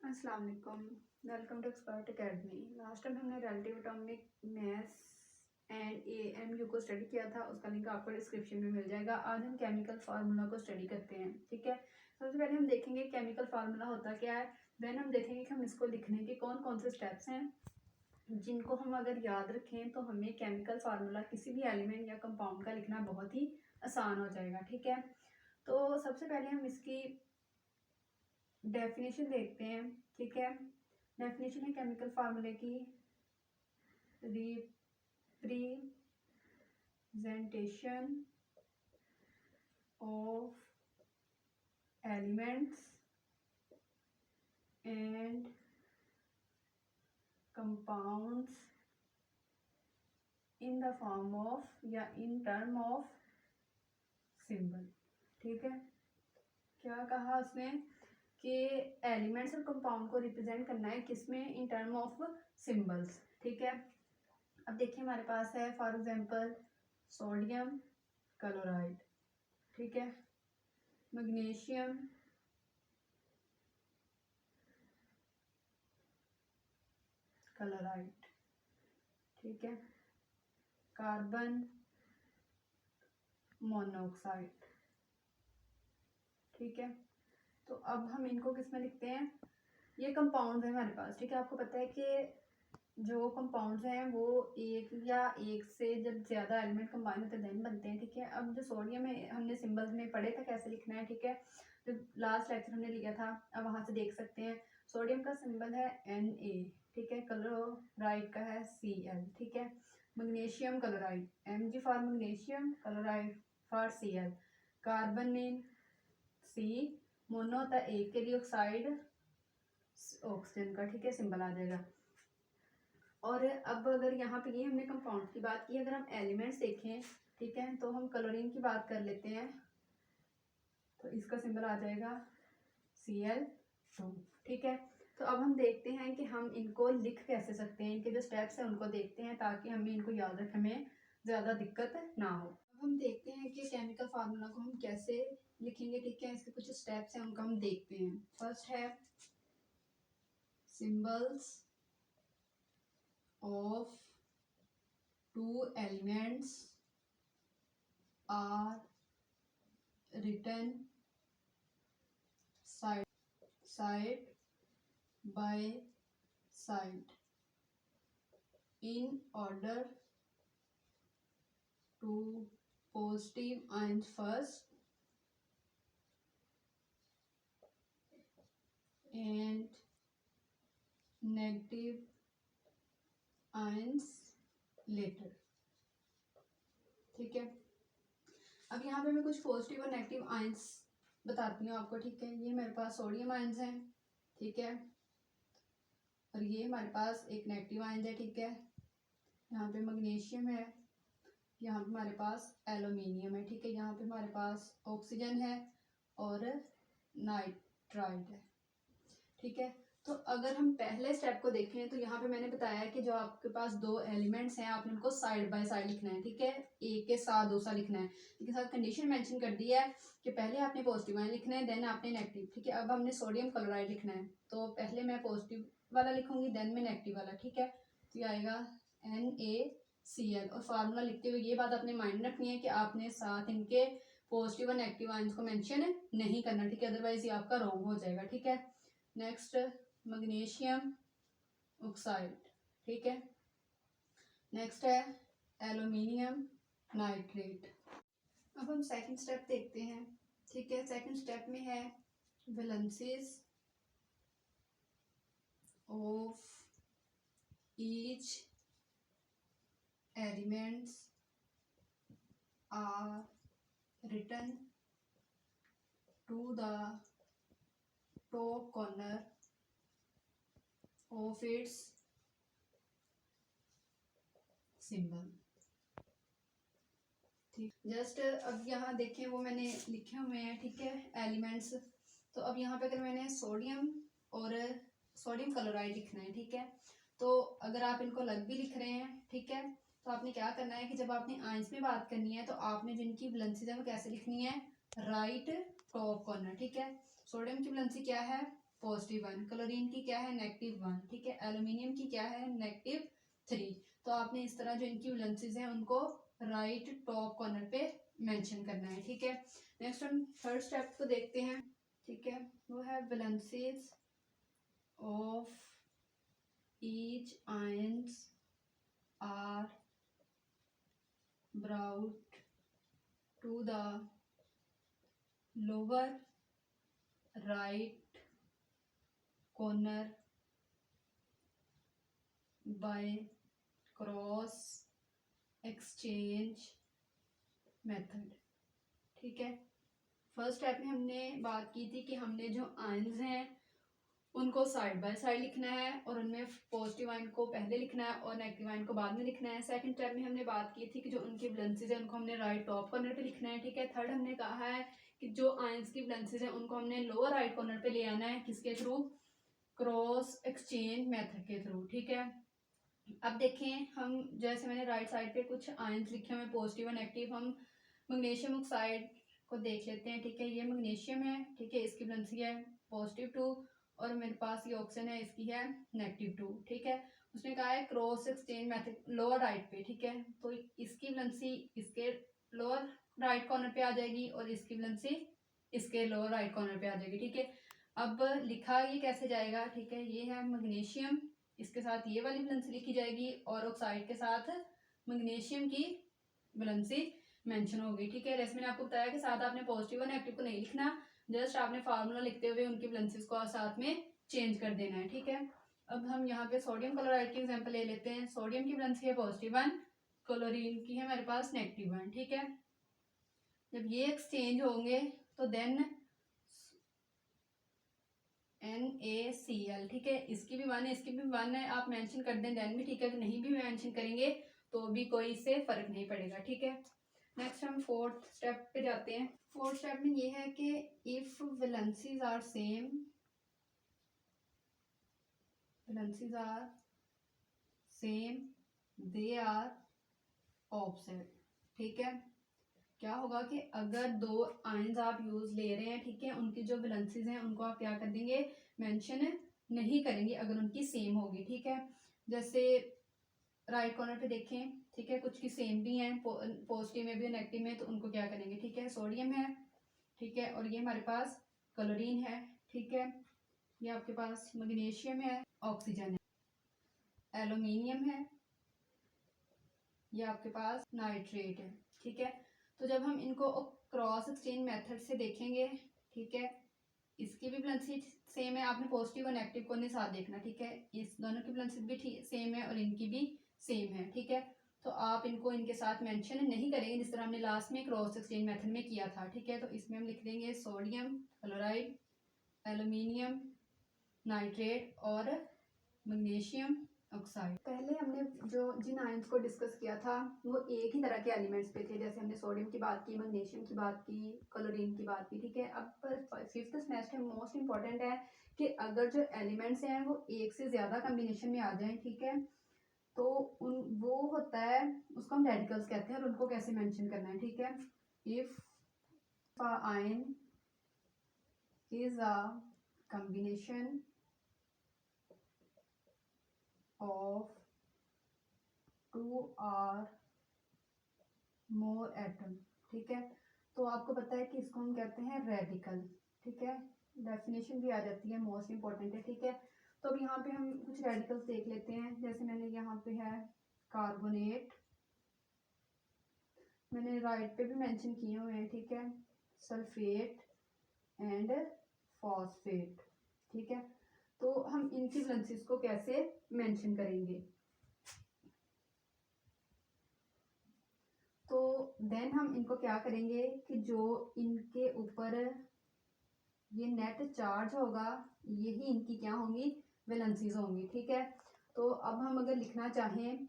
अस्सलाम वालेकुम, welcome to expert academy. Last time हमने relative atomic mass and AMU को स्टडी किया था, उसका लिंक आपको डिस्क्रिप्शन में मिल जाएगा। आज हम केमिकल फार्मूला को स्टडी करते हैं, ठीक है। सबसे पहले हम देखेंगे केमिकल फार्मूला होता क्या है, देन हम देखेंगे कि हम इसको लिखने के कौन कौन से स्टेप्स हैं जिनको हम अगर याद रखें तो हमें केमिकल फार्मूला किसी भी एलिमेंट या कंपाउंड का लिखना बहुत ही आसान हो जाएगा, ठीक है। तो सबसे पहले हम इसकी डेफिनेशन देखते हैं, ठीक है। डेफिनेशन है केमिकल फार्मूले की, representation of elements and compounds in the form of या इन टर्म ऑफ सिंबल, ठीक है। क्या कहा उसने कि एलिमेंट्स और कंपाउंड को रिप्रेजेंट करना है किसमें, इन टर्म ऑफ सिंबल्स, ठीक है। अब देखिए हमारे पास है फॉर एग्जांपल सोडियम क्लोराइड, ठीक है, मैग्नीशियम क्लोराइड, ठीक है, कार्बन मोनोऑक्साइड, ठीक है। तो अब हम इनको किस में लिखते हैं, ये कंपाउंड है हमारे पास, ठीक है। आपको पता है कि जो कंपाउंड्स हैं वो एक या एक से जब ज़्यादा एलिमेंट कंबाइन होते हैं देन बनते हैं, ठीक है। अब जो सोडियम है हमने सिंबल्स में पढ़े था कैसे लिखना है, ठीक है, जो लास्ट लेक्चर हमने लिया था, अब वहाँ से देख सकते हैं। सोडियम का सिंबल है Na, ठीक है, क्लोराइड का है Cl, ठीक है। Magnesium chloride Mg for magnesium, chloride for Cl, carbon में C, मोनो होता है एक के लिए, ऑक्साइड ऑक्सीजन का, ठीक है, सिंबल आ जाएगा। और अब अगर यहाँ पे ये हमने कंपाउंड की बात की, अगर हम एलिमेंट्स देखें, ठीक है, तो हम क्लोरीन की बात कर लेते हैं, तो इसका सिंबल आ जाएगा Cl2, ठीक है। तो अब हम देखते हैं कि हम इनको लिख कैसे सकते हैं, इनके जो स्टेप्स हैं उनको देखते हैं ताकि हमें इनको याद रखने में ज़्यादा दिक्कत ना हो। अब हम देखते हैं कि केमिकल फार्मूला को हम कैसे लिखेंगे, ठीक है। इसके कुछ स्टेप्स हैं उनको हम देखते हैं। फर्स्ट है symbols of two elements are written side by side in order to positive ions first and negative ions later, ठीक है। अब यहाँ पे मैं कुछ पॉजिटिव और नेगेटिव आयंस बताती हूँ आपको, ठीक है। ये मेरे पास सोडियम आयंस हैं, ठीक है, और ये हमारे पास एक नेगेटिव आयंस है, ठीक है। यहाँ पे मैग्नीशियम है, यहाँ पे हमारे पास एल्यूमिनियम है, ठीक है। यहाँ पे हमारे पास ऑक्सीजन है और नाइट्राइड है, ठीक है। तो अगर हम पहले स्टेप को देखें तो यहाँ पे मैंने बताया कि जो आपके पास दो एलिमेंट्स हैं आपने उनको साइड बाय साइड लिखना है, ठीक है, एक के साथ दूसरा लिखना है। इसके साथ कंडीशन मेंशन कर दी है कि पहले आपने पॉजिटिव आयन लिखना है, देन आपने नेगेटिव, ठीक है। अब हमने सोडियम क्लोराइड लिखना है, तो पहले मैं पॉजिटिव वाला लिखूंगी, देन मैं नेगेटिव वाला, ठीक है। तो ये आएगा NaCl, और फार्मूला लिखते हुए ये बात अपने माइंड रखनी है कि आपने साथ इनके पॉजिटिव और नेगेटिव आयंस को मेंशन नहीं करना, ठीक है, अदरवाइज ये आपका रॉन्ग हो जाएगा, ठीक है। नेक्स्ट मैग्नीशियम ऑक्साइड, ठीक है। नेक्स्ट है एल्यूमिनियम नाइट्रेट। अब हम सेकंड स्टेप देखते हैं, ठीक है। सेकंड स्टेप में है valencies of each elements are written to the top corner of its symbol, ठीक। जस्ट अब यहाँ देखें वो मैंने लिखे हुए हैं, ठीक है, एलिमेंट्स। तो अब यहाँ पे अगर मैंने सोडियम और सोडियम क्लोराइड लिखना है, ठीक है, तो अगर आप इनको अलग भी लिख रहे हैं, ठीक है, तो आपने क्या करना है कि जब आपने आयंस में बात करनी है तो आपने जिनकी वैलेंसीज है वो कैसे लिखनी है, राइट टॉप कॉर्नर, ठीक है। सोडियम की वैलेंसी क्या है +1, क्लोरीन की क्या है -1, ठीक है। एल्यूमिनियम की क्या है -3। तो आपने इस तरह जो इनकी वैलेंसीज हैं उनको राइट टॉप कॉर्नर पे मेंशन करना है, ठीक है। नेक्स्ट हम थर्ड स्टेप को देखते हैं, ठीक है। वो है valencies of each ions are brought to the lower right corner by cross exchange method, ठीक है। फर्स्ट स्टेप में हमने बात की थी कि हमने जो आयंस हैं उनको साइड बाय साइड लिखना है और उनमें पॉजिटिव आयन को पहले लिखना है और नेगेटिव आयन को बाद में लिखना है। सेकंड स्टेप में हमने बात की थी कि जो उनकी वैलेंसीज है उनको हमने राइट टॉप कॉर्नर पे लिखना है, ठीक है। थर्ड हमने कहा है कि जो आयंस की वैलेंसीज है उनको हमने लोअर राइट कॉर्नर पे ले आना है, किसके थ्रू, क्रॉस एक्सचेंज मेथड के थ्रू, ठीक है। अब देखें, हम जैसे मैंने राइट साइड पे कुछ आयंस लिखे हुए पॉजिटिव और नेगेटिव, हम मैग्नीशियम ऑक्साइड को देख लेते हैं, ठीक है। ये मैग्नीशियम है, ठीक है, इसकी वैलेंसी है +2 और मेरे पास ये ऑक्सीजन है, इसकी है -2, ठीक है। उसने कहा है cross exchange method lower right पे, ठीक है। तो इसकी वैलेंसी इसके लोअर राइट कॉर्नर पे आ जाएगी और इसकी वैलेंसी इसके लोअर राइट कॉर्नर पे आ जाएगी, ठीक है। अब लिखा ये कैसे जाएगा, ठीक है। ये है मैग्नीशियम, इसके साथ ये वाली वैलेंसी लिखी जाएगी और ऑक्साइड के साथ मैग्नीशियम की वैलेंसी मेंशन होगी, ठीक है। जैसे मैंने आपको बताया कि साथ आपने पॉजिटिव और नेगेटिव को नहीं लिखना, जस्ट आपने फार्मूला लिखते हुए उनकी वैलेंसीज को साथ में चेंज कर देना है, ठीक है। अब हम यहाँ पे सोडियम क्लोराइड की एग्जांपल ले लेते हैं। सोडियम की वैलेंसी है +1, क्लोरीन की है हमारे पास -1, ठीक है। जब ये एक्सचेंज होंगे तो देन NaCl, ठीक है। इसकी भी 1 है, इसकी भी 1 है, आप मेंशन कर दें देन भी ठीक है, नहीं भी मेंशन करेंगे तो भी कोई इससे फर्क नहीं पड़ेगा, ठीक है। नेक्स्ट हम फोर्थ स्टेप पे जाते हैं। फोर्थ स्टेप में ये है कि if valencies are same, valencies are same they are opposite, ठीक है। क्या होगा कि अगर दो आयंस आप यूज ले रहे हैं, ठीक है, उनकी जो वैलेंसीज हैं उनको आप क्या कर देंगे, मेंशन नहीं करेंगे अगर उनकी सेम होगी, ठीक है। जैसे राइट कॉर्नर पे देखें, ठीक है, कुछ की सेम भी हैं, पॉजिटिव में भी और नेगेटिव में, तो उनको क्या करेंगे, ठीक है। सोडियम है, ठीक है, और ये हमारे पास क्लोरीन है, ठीक है। ये आपके पास मैग्नीशियम है, ऑक्सीजन है, एल्यूमिनियम है, ये आपके पास नाइट्रेट है, ठीक है। तो जब हम इनको क्रॉस एक्सचेंज मेथड से देखेंगे, ठीक है, इसकी भी वैलेंसी सेम है, आपने पॉजिटिव और नेगेटिव को नहीं साथ देखना, ठीक है। इस दोनों की वैलेंसी भी सेम है और इनकी भी सेम है, ठीक है। तो आप इनको इनके साथ मेंशन नहीं करेंगे जिस तरह हमने लास्ट में क्रॉस एक्सचेंज मेथड में किया था, ठीक है। तो इसमें हम लिख देंगे सोडियम क्लोराइड, एल्यूमिनियम नाइट्रेट और मैग्नीशियम ऑक्साइड। पहले हमने जो जिन आयंस को डिस्कस किया था वो एक ही तरह के एलिमेंट्स पे थे, जैसे हमने सोडियम की बात की, मैग्नीशियम की बात की, क्लोरीन की बात की, ठीक है। अब फिफ्थ सेमेस्टर में मोस्ट इंपॉर्टेंट है कि अगर जो एलिमेंट्स हैं वो एक से ज़्यादा कम्बिनेशन में आ जाएं, ठीक है, तो उन वो होता है, उसको हम रेडिकल्स कहते हैं और उनको कैसे मेंशन करना है, ठीक है। If ion is a combination of 2 or more atom, ठीक है। तो आपको पता है कि इसको हम कहते हैं रेडिकल, ठीक है। डेफिनेशन भी आ जाती है, मोस्ट इंपॉर्टेंट है, ठीक है। तो अब यहाँ पे हम कुछ रेडिकल्स देख लेते हैं। जैसे मैंने यहाँ पे है कार्बोनेट, मैंने राइट पे भी मेंशन किए हुए हैं, ठीक है, सल्फेट एंड फॉस्फेट, ठीक है। तो हम इनकी वैलेंसीज को कैसे मेंशन करेंगे, तो देन हम इनको क्या करेंगे कि जो इनके ऊपर ये नेट चार्ज होगा यही इनकी क्या होंगी, वैलेंसीज होंगी, ठीक है। तो अब हम अगर लिखना चाहें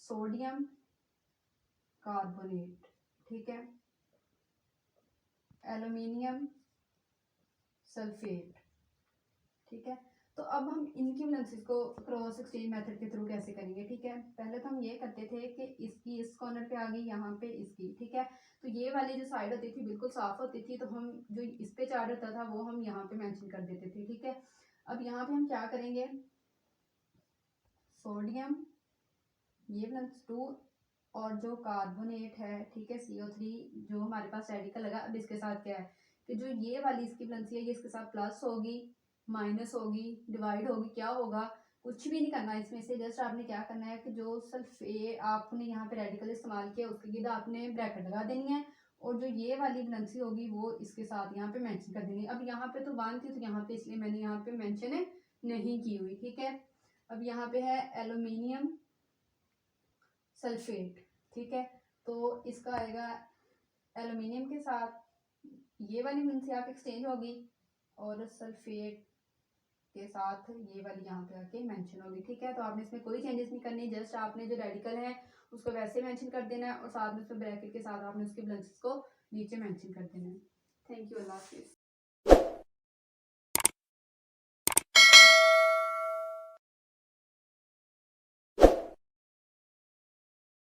सोडियम कार्बोनेट, ठीक है, एल्यूमिनियम सल्फेट, ठीक है। तो अब हम इनकी वैलेंसीज को क्रॉस एक्सचेंज मेथड के थ्रू कैसे करेंगे, ठीक है। पहले तो हम ये करते थे कि इसकी इस कॉर्नर पे आ गई, यहाँ पे इसकी, ठीक है। तो ये वाली जो साइड होती थी बिल्कुल साफ होती थी, तो हम जो इस पे चार्ज होता था वो हम यहाँ पे मेंशन कर देते थे, ठीक है। अब यहाँ पे हम क्या करेंगे, सोडियम ये प्लस 2 और जो कार्बोनेट है, ठीक है, CO3 जो हमारे पास रेडिकल लगा। अब इसके साथ क्या है कि जो ये वाली इसकी वैलेंसी है ये इसके साथ प्लस होगी, माइनस होगी, डिवाइड होगी, क्या होगा, कुछ भी नहीं करना इसमें से। जस्ट आपने क्या करना है कि जो सल्फे आपने यहाँ पे रेडिकल इस्तेमाल किया उसके गिद आपने ब्रैकेट लगा देनी है, और जो ये वाली वैलेंसी होगी वो इसके साथ यहाँ पे मेंशन कर देनी है। अब यहाँ पे तो 1 थी तो यहाँ पे इसलिए मैंने यहाँ पे मेंशन नहीं की हुई, ठीक है। अब यहाँ पे है एल्यूमिनियम सल्फेट, ठीक है, तो इसका आएगा एल्यूमिनियम के साथ ये वाली वैलेंसी आके एक्सचेंज होगी, और सल्फेट के साथ ये वाली यहाँ पे आके मेंशन होगी, ठीक है। तो आपने इसमें कोई चेंजेस नहीं करनी, जस्ट आपने जो रेडिकल है उसको वैसे मेंशन कर देना है, और साथ में उसमें ब्रैकेट के साथ आपने उसकी वैलेंसीज को नीचे मेंशन कर देना है। थैंक यू, अल्लाह हाफिज़।